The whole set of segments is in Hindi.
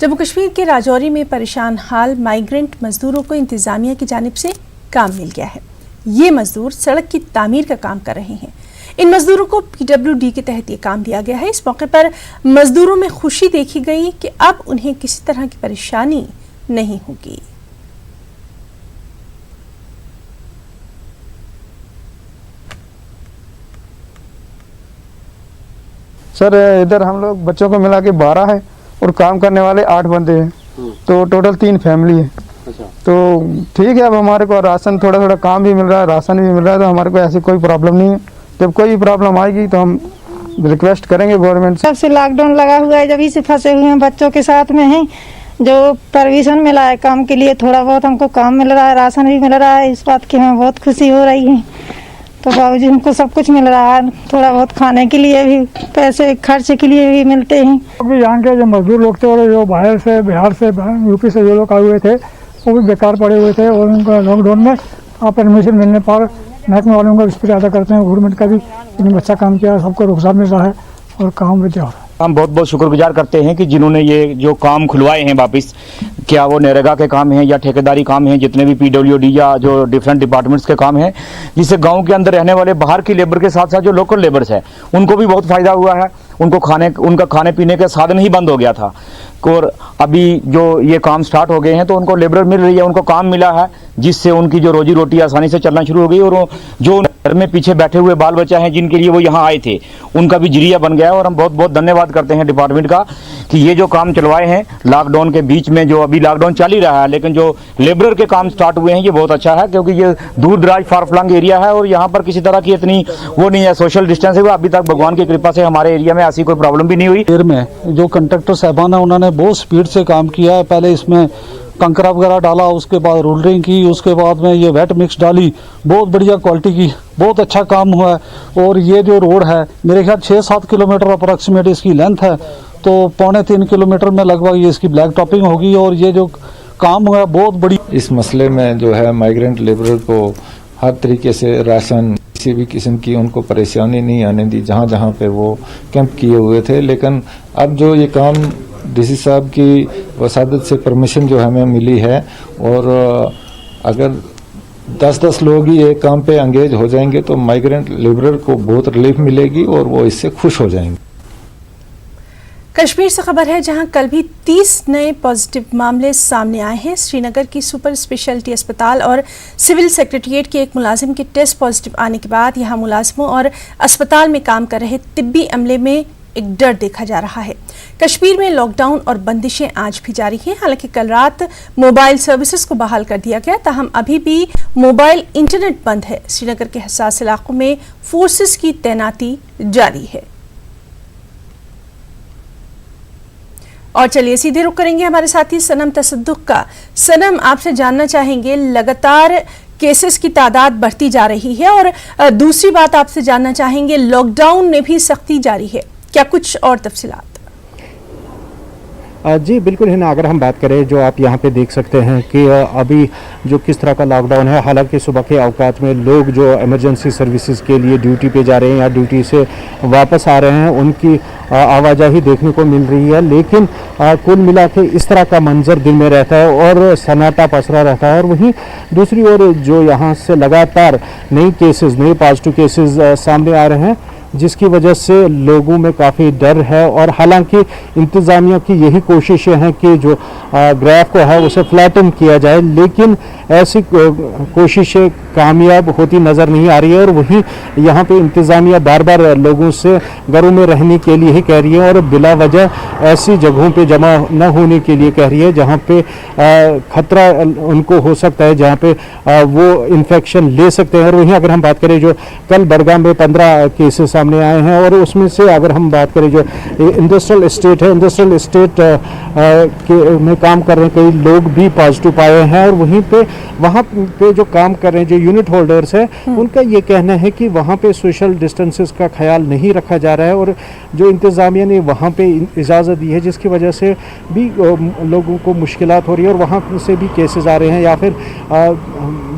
जम्मू कश्मीर के राजौरी में परेशान हाल माइग्रेंट मजदूरों को इंतजामिया की जानिब से काम मिल गया है। ये मजदूर सड़क की तामीर का काम कर रहे हैं। इन मजदूरों को PWD के तहत ये काम दिया गया है। इस मौके पर मजदूरों में खुशी देखी गई कि अब उन्हें किसी तरह की परेशानी नहीं होगी। सर इधर हम लोग बच्चों को मिला के 12 है और काम करने वाले 8 बंदे हैं, तो टोटल 3 फैमिली है। तो ठीक है, अब हमारे को राशन थोड़ा थोड़ा काम भी मिल रहा है, राशन भी मिल रहा है, तो हमारे को ऐसी कोई प्रॉब्लम नहीं है। जब कोई प्रॉब्लम आएगी तो हम रिक्वेस्ट करेंगे गवर्नमेंट से। जब से लॉकडाउन लगा हुआ है, जब से फंसे हुए हैं, बच्चों के साथ में हैं, जो परमिशन मिला है काम के लिए, थोड़ा बहुत हमको काम मिल रहा है, राशन भी मिल रहा है। इस बात की हमें बहुत खुशी हो रही है। तो बाबूजी हमको सब कुछ मिल रहा है, थोड़ा बहुत खाने के लिए भी, पैसे खर्च के लिए भी मिलते हैं। अभी यहाँ के जो मजदूर लोग थे और जो बाहर से, बिहार से, यूपी से जो लोग आए हुए थे, वो भी बेकार पड़े हुए थे और उनका लॉकडाउन में परमिशन मिलने पर महकमे वालों का शुक्रिया अदा करते हैं। गवर्नमेंट का भी इन्होंने अच्छा काम किया, सबको रुखसार मिल रहा है और काम भी हो रहा है। हम बहुत बहुत शुक्रगुजार करते हैं कि जिन्होंने ये जो काम खुलवाए हैं वापस, क्या वो नरेगा के काम हैं या ठेकेदारी काम हैं, जितने भी PWD या जो डिफरेंट डिपार्टमेंट्स के काम हैं, जिससे गांव के अंदर रहने वाले बाहर की लेबर के साथ साथ जो लोकल लेबर्स हैं उनको भी बहुत फ़ायदा हुआ है। उनका खाने पीने का साधन ही बंद हो गया था और अभी जो ये काम स्टार्ट हो गए हैं तो उनको लेबर मिल रही है, उनको काम मिला है, जिससे उनकी जो रोजी रोटी आसानी से चलना शुरू हो गई। और जो घर में पीछे बैठे हुए बाल बच्चा हैं जिनके लिए वो यहाँ आए थे, उनका भी जरिया बन गया है। और हम बहुत बहुत धन्यवाद करते हैं डिपार्टमेंट का कि ये जो काम चलवाए हैं लॉकडाउन के बीच में, जो अभी लॉकडाउन चल ही रहा है, लेकिन जो लेबर के काम स्टार्ट हुए हैं ये बहुत अच्छा है, क्योंकि ये दूर दराज फार फ्लंग एरिया है और यहाँ पर किसी तरह की इतनी वो नहीं है, सोशल डिस्टेंस है। अभी तक भगवान की कृपा से हमारे एरिया में ऐसी कोई प्रॉब्लम भी नहीं हुई। देर में जो कंट्रैक्टर साहबान है उन्होंने बहुत स्पीड से काम किया है। पहले इसमें कंकरा वगैरह डाला, उसके बाद रोलरिंग की, उसके बाद में ये वेट मिक्स डाली, बहुत बढ़िया क्वालिटी की, बहुत अच्छा काम हुआ है। और ये जो रोड है मेरे ख्याल 6-7 किलोमीटर अप्रॉक्सीमेट इसकी लेंथ है, तो 2.25 किलोमीटर में लगभग ये इसकी ब्लैक टॉपिंग होगी। और ये जो काम हुआ है बहुत बड़ी। इस मसले में जो है माइग्रेंट लेबर को हर तरीके से राशन, किसी भी किस्म की उनको परेशानी नहीं आने दी जहाँ जहाँ पे वो कैंप किए हुए थे। लेकिन अब जो ये काम DC साहब की वसादत से परमिशन जो हमें मिली है, और अगर 10-10 लोग ही एक काम पे एंगेज हो जाएंगे तो माइग्रेंट लेबरर को बहुत रिलीफ मिलेगी और वो इससे खुश हो जाएंगे। कश्मीर से खबर है, जहां कल भी 30 नए पॉजिटिव मामले सामने आए हैं। श्रीनगर की सुपर स्पेशलिटी अस्पताल और सिविल सेक्रेटेरिएट के एक मुलाजिम के टेस्ट पॉजिटिव आने के बाद यहां मुलाजिमों और अस्पताल में काम कर रहे तिब्बी अमले में एक डर देखा जा रहा है। कश्मीर में लॉकडाउन और बंदिशें आज भी जारी हैं। हालांकि कल रात मोबाइल सर्विसेज को बहाल कर दिया गया, ताहम अभी भी मोबाइल इंटरनेट बंद है। श्रीनगर के हसास इलाकों में फोर्सेस की तैनाती जारी है। और चलिए सीधे रुक करेंगे हमारे साथी सनम तसद्दुक का। सनम, आपसे जानना चाहेंगे, लगातार केसेस की तादाद बढ़ती जा रही है और दूसरी बात आपसे जानना चाहेंगे, लॉकडाउन में भी सख्ती जारी है, क्या कुछ और तफसीलात? जी बिल्कुल हिना, अगर हम बात करें जो आप यहाँ पे देख सकते हैं कि अभी जो किस तरह का लॉकडाउन है। हालांकि सुबह के औकात में लोग जो इमरजेंसी सर्विसेज के लिए ड्यूटी पे जा रहे हैं या ड्यूटी से वापस आ रहे हैं, उनकी आवाजाही देखने को मिल रही है। लेकिन कुल मिला के इस तरह का मंजर दिन में रहता है और सन्नाटा पसरा रहता है। और वहीं दूसरी ओर जो यहाँ से लगातार नए पॉजिटिव केसेस सामने आ रहे हैं, जिसकी वजह से लोगों में काफ़ी डर है। और हालांकि इंतज़ामिया की यही कोशिशें हैं कि जो ग्राफ को है उसे फ्लैटन किया जाए, लेकिन ऐसी कोशिशें कामयाब होती नज़र नहीं आ रही है। और वहीं यहाँ पे इंतज़ामिया बार बार लोगों से घरों में रहने के लिए ही कह रही है और बिला वजह ऐसी जगहों पे जमा न होने के लिए कह रही है जहाँ पे ख़तरा उनको हो सकता है, जहाँ पे वो इन्फेक्शन ले सकते हैं। और वहीं अगर हम बात करें, जो कल बड़गाम में 15 केसेस सामने आए हैं और उसमें से अगर हम बात करें जो इंडस्ट्रियल इस्टेट है, इंडस्ट्रियल इस्टेट में काम कर रहे कई लोग भी पॉजिटिव पाए हैं। और वहीं पे वहाँ पे जो काम कर रहे हैं जो यूनिट होल्डर्स है, उनका ये कहना है कि वहाँ पे सोशल डिस्टेंसेस का ख्याल नहीं रखा जा रहा है और जो इंतज़ामिया ने वहाँ पे इजाज़त दी है, जिसकी वजह से भी लोगों को मुश्किलात हो रही है और वहाँ से भी केसेस आ रहे हैं। या फिर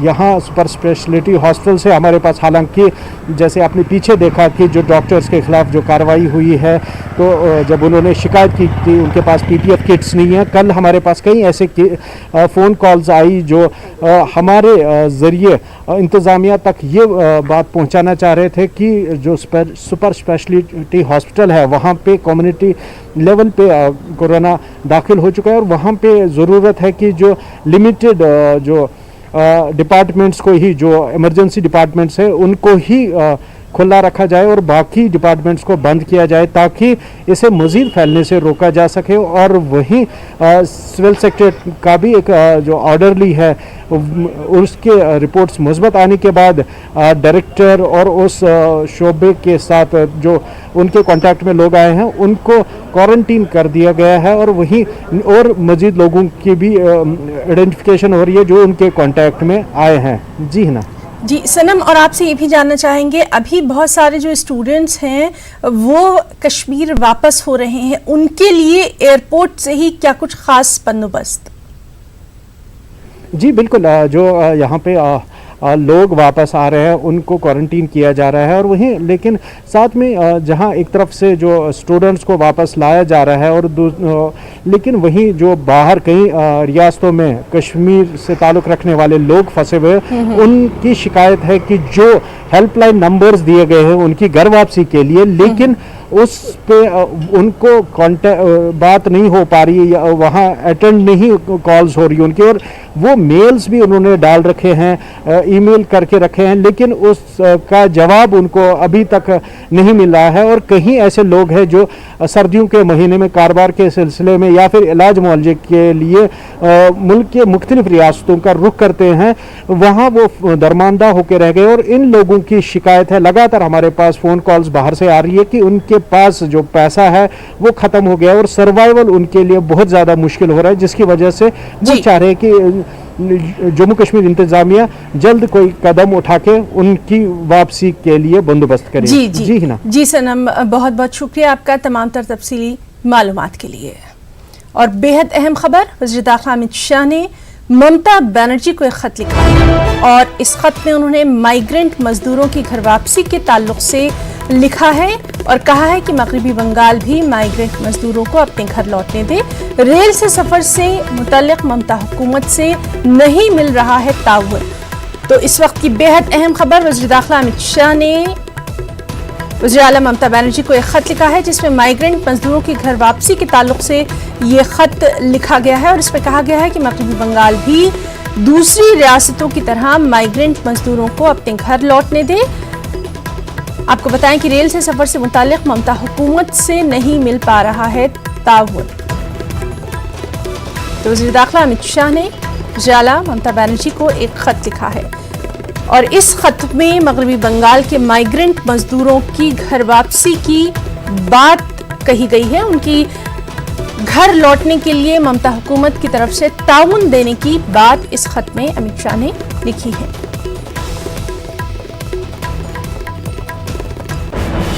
यहाँ सुपर स्पेशलिटी हॉस्पिटल से हमारे पास, हालांकि जैसे आपने पीछे देखा कि जो डॉक्टर्स के खिलाफ जो कार्रवाई हुई है, तो जब उन्होंने शिकायत की थी, उनके पास PTF किट्स नहीं है। कल हमारे पास कई ऐसे फ़ोन कॉल्स आई जो हमारे ज़रिए इंतज़ामिया तक ये बात पहुंचाना चाह रहे थे कि जो सुपर स्पेशलिटी हॉस्पिटल है वहाँ पे कम्युनिटी लेवल पे कोरोना दाखिल हो चुका है और वहाँ पे ज़रूरत है कि जो लिमिटेड जो डिपार्टमेंट्स को ही, जो इमरजेंसी डिपार्टमेंट्स है उनको ही खुला रखा जाए और बाकी डिपार्टमेंट्स को बंद किया जाए ताकि इसे मज़ीद फैलने से रोका जा सके। और वहीं सिविल सेक्रेटरी का भी एक जो ऑर्डरली है उसके रिपोर्ट्स मुस्बत आने के बाद डायरेक्टर और उस शोबे के साथ जो उनके कांटेक्ट में लोग आए हैं उनको क्वारंटीन कर दिया गया है और वहीं और मज़ीद लोगों की भी आइडेंटिफिकेशन हो रही है जो उनके कांटेक्ट में आए हैं। जी ना जी सनम, और आपसे ये भी जानना चाहेंगे, अभी बहुत सारे जो स्टूडेंट्स हैं वो कश्मीर वापस हो रहे हैं, उनके लिए एयरपोर्ट से ही क्या कुछ खास बंदोबस्त? जी बिल्कुल, जो यहाँ पे लोग वापस आ रहे हैं उनको क्वारंटीन किया जा रहा है और वहीं लेकिन साथ में जहाँ एक तरफ से जो स्टूडेंट्स को वापस लाया जा रहा है और लेकिन वहीं जो बाहर कई रियासतों में कश्मीर से ताल्लुक़ रखने वाले लोग फंसे हुए उनकी शिकायत है कि जो हेल्पलाइन नंबर्स दिए गए हैं उनकी घर वापसी के लिए, लेकिन उस पे उनको बात नहीं हो पा रही है, वहाँ अटेंड नहीं कॉल्स हो रही उनकी, और वो मेल्स भी उन्होंने डाल रखे हैं, ईमेल करके रखे हैं, लेकिन उसका जवाब उनको अभी तक नहीं मिल रहा है। और कहीं ऐसे लोग हैं जो सर्दियों के महीने में कारोबार के सिलसिले में या फिर इलाज मुआवजे के लिए मुल्क के मुख्तलिफ रियासतों का रुख करते हैं, वहाँ वो दरमानदा होकर रह गए। और इन लोगों की शिकायत है, लगातार हमारे पास फ़ोन कॉल्स बाहर से आ रही है कि उनके पास जो पैसा है वो ख़त्म हो गया और सर्वाइवल उनके लिए बहुत ज़्यादा मुश्किल हो रहा है, जिसकी वजह से वो चाह रहे हैं कि जम्मू कश्मीर इंतजामिया जल्द कोई कदम उठा के उनकी वापसी के लिए बंदोबस्त करे। जी ना जी सनम, बहुत बहुत शुक्रिया आपका तमाम तर तफसीली मालूमात के लिए। और बेहद अहम खबर, वज़ीर दाखिला अमित शाह ने ममता बनर्जी को एक खत लिखा है और इस खत में उन्होंने माइग्रेंट मजदूरों की घर वापसी के ताल्लुक से लिखा है और कहा है कि मगरिबी बंगाल भी माइग्रेंट मजदूरों को अपने घर लौटने दे। रेल से सफर से मुतल्लिक ममता हुकूमत से नहीं मिल रहा है ताउन। तो इस वक्त की बेहद अहम खबर, वज़ीर दाखिला अमित शाह ने वज़ीर आला ममता बनर्जी को एक खत लिखा है जिसमें माइग्रेंट मजदूरों की घर वापसी के ताल्लुक से ये खत लिखा गया है और इसमें कहा गया है कि मगरिबी बंगाल भी दूसरी रियासतों की तरह माइग्रेंट मजदूरों को अपने घर लौटने दे। आपको बताएं कि रेल से सफर से मुताल्लिक ममता हुकूमत से नहीं मिल पा रहा है ताउन। तो वज़ीर दाखिला अमित शाह ने वज़ीर आला ममता बनर्जी को एक खत लिखा है और इस खत में मगरबी बंगाल के माइग्रेंट मजदूरों की घर वापसी की बात कही गई है। उनकी घर लौटने के लिए ममता हुकूमत की तरफ से ताउन देने की बात इस खत में अमित शाह ने लिखी है।